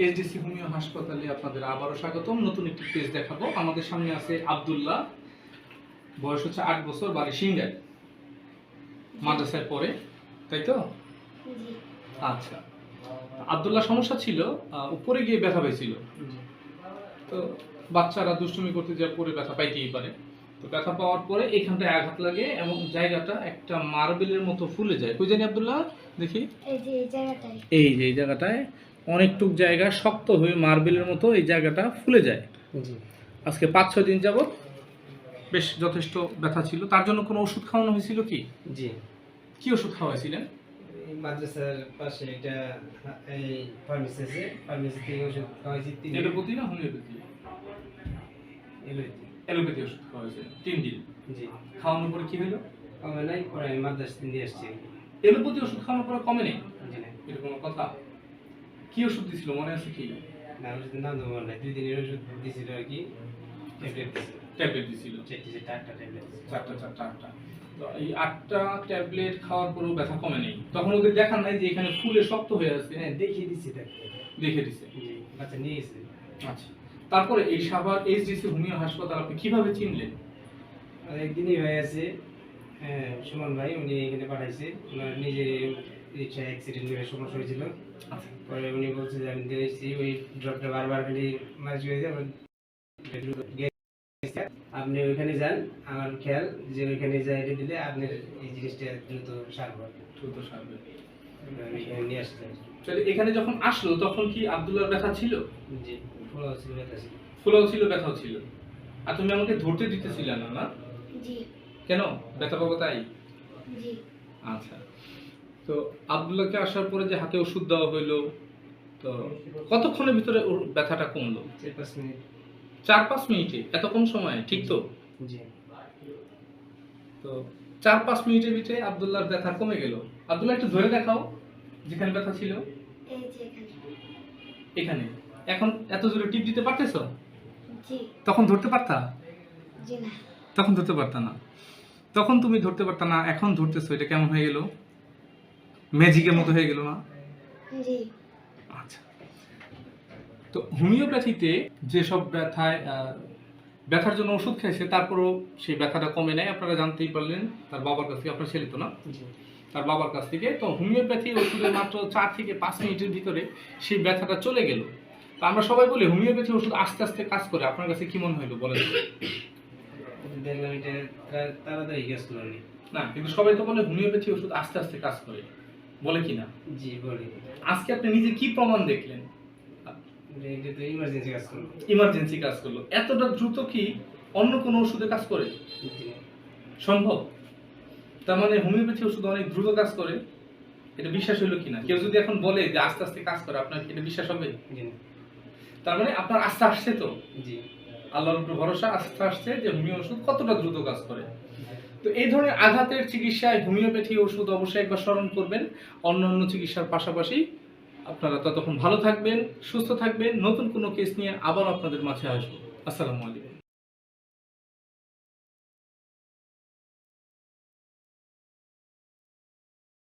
SDC homeo হাসপাতালে আপনাদের আবারও স্বাগতম। নতুন একটি পেজ দেখাবো। আমাদের সামনে আছে আব্দুল্লাহ, বয়স হচ্ছে 8 বছর, বাড়ি সিংড়ায়, মাদ্রাসায় পড়ে, তাই তো? আচ্ছা, আব্দুল্লাহ সমস্যা ছিল উপরে গিয়ে ব্যথা পেয়েছিল। তো বাচ্চারা দুষ্টুমি করতে যা পরে ব্যথা পাইতেই পারে। তো ব্যথা পাওয়ার পরে এখানটায় আঘাত লাগে এবং জায়গাটা একটা মার্বেলের মতো ফুলে যায়। কই জানি আব্দুল্লাহ, দেখি এই যে এই জায়গাটায় অনেকটুক জায়গা শক্ত হয়ে মার্বেলের মতো এই জায়গাটা ফুলে যায়। আজকে 5-6 দিন যাবত বেশ যথেষ্ট ব্যথা ছিল। তার জন্য কোনো ওষুধ খাওয়ানো হয়েছিল কি? জি। কি ওষুধ খাওয়াইছিলেন? মাদ্রাসার পাশে এটা এই ফার্মেসি আছে, ফার্মেসি থেকে ওষুধ খাওয়াইছি। এলোপ্যাথি না হোমিওপ্যাথি? এলোপ্যাথি। এলোপ্যাথি ওষুধ খাওয়াইছেন 3 দিন। জি। খাওয়ানোর পরে কি হলো? কমে নাই, পরে আমি মাদ্রাসা দিয়ে আসছি। এলোপ্যাথি ওষুধ খাওয়ানোর পরে কমে নেই? জি না। এরকম কথা? কি ওষুধ দিছিল মনে আছে কি? না, ওষুধের নাম তো মনে নাই। 2 দিনের ওষুধ দিয়েছিল আর কি। ট্যাবলেট দিয়েছিল। ট্যাবলেট দিছিল 4টা ট্যাবলেট দিয়েছিল। 8টা। তো এই 8টা ট্যাবলেট খাওয়ার পরেও ব্যথা কমে নেই। তখন ওদের দেখান নাই যে এখানে ফুলে শক্ত হয়ে আছে? হ্যাঁ, দেখিয়ে দিছি তাকে। দেখে দিছে। জি, বাচ্চা নিয়ে গেছে। আচ্ছা, তারপরে এই সাভার এসডিসি হোমিও হাসপাতাল আপনি কিভাবে চিনলেন? একদিনই হয়ে আছে। হ্যাঁ, সুমন ভাই উনি এখানে পাঠাইছে। ওনার নিজের রিক্সা অ্যাক্সিডেন্ট হয়ে সমস্যা হয়েছিল। আচ্ছা, পরে উনি বলছে যে আমি দিয়েছি ওই ড্রপটা বারবার খালি মাস হয়ে যায়। আপনি ওইখানে যান, আমার খেয়াল যে ওইখানে যাই এটা দিলে আপনার এই জিনিসটা দ্রুত সারবে। দ্রুত সারবে। আমি এখানে নিয়ে আসতে তাহলে এখানে যখন আসলো তখন কি আব্দুল্লাহর ব্যথা ছিল? জি, ফলো ছিল, ব্যথা ছিল। ফুলাও ছিল, ব্যথাও ছিল। আর তুমি আমাকে ধরতে দিতেছিলে না, না? জি। কেন? ব্যথা পাবো তাই? জি। আচ্ছা, তো আব্দুল্লাহকে আসার পরে যে হাতে ওষুধ দেওয়া হইলো, তো কতক্ষণের ভিতরে ওর ব্যথাটা কমলো? 4-5 মিনিট। 4-5 মিনিটে? এত কম সময়ে? ঠিক তো? জি। তো 4-5 মিনিটের ভিতরে আব্দুল্লাহর ব্যথা কমে গেল। আব্দুল্লাহ একটু ধরে দেখাও যেখানে ব্যথা ছিল। এই যে এখানে। এখানে। এখন এত জোরে টিপ দিতে পারতেছো? জি। তখন ধরতে পারতা? জি না। তখন ধরতে পারতা না। তখন তুমি ধরতে পারতা না, এখন ধরতেছো। এটা কেমন হয়ে গেল? ম্যাজিকের মতো হয়ে গেল না? জি। আচ্ছা, তো হোমিওপ্যাথিতে যেসব ব্যথার জন্য ওষুধ খাইছে তারপরও সেই ব্যথাটা কমে নেয়, আপনারা জানতেই পারলেন তার বাবার কাছ থেকে। আপনার ছেলে তো না? জি। তার বাবার কাছ থেকে। তো হোমিওপ্যাথি ওষুধের মাত্র 4 থেকে 5 মিনিটের ভিতরে সেই ব্যথাটা চলে গেল। তো আমরা সবাই বলি হোমিওপ্যাথি ওষুধ আস্তে আস্তে কাজ করে। আপনার কাছে কি মনে হলো বলেন? দেখলাম এটা তাড়াতাড়ি গেছিল উনি। না, কিন্তু সবাই তো বলে হোমিওপ্যাথি ওষুধ আস্তে আস্তে কাজ করে, বলে কি না? জি, বলি। আজকে আপনি নিজে কি প্রমাণ দেখলেন? এটা তো ইমার্জেন্সি কাজ করলো। ইমার্জেন্সি কাজ করলো। এতটা দ্রুত কি অন্য কোনো ওষুধে কাজ করে? জি। সম্ভব? তার মানে হোমিওপ্যাথি ওষুধ অনেক দ্রুত কাজ করে। এটা বিশ্বাস হলো কিনা? কেউ যদি এখন বলে যে আস্তে আস্তে কাজ করে, আপনার কি এটা বিশ্বাস হবে? জি না। তার মানে আপনার আস্থা আসছে তো? জি। আল্লাহর উপর ভরসা, আস্থা আসছে যে হোমিও ওষুধ কতটা দ্রুত কাজ করে। তো এই ধরনের আঘাতের চিকিৎসায় হোমিওপ্যাথি ওষুধ অবশ্যই একবার স্মরণ করবেন। অন্যান্য চিকিৎসার পাশাপাশি আপনারা ততক্ষণ ভালো থাকবেন, সুস্থ থাকবেন। নতুন কোনো কেস নিয়ে আবার আপনাদের মাঝে আসবো। আসসালামু আলাইকুম।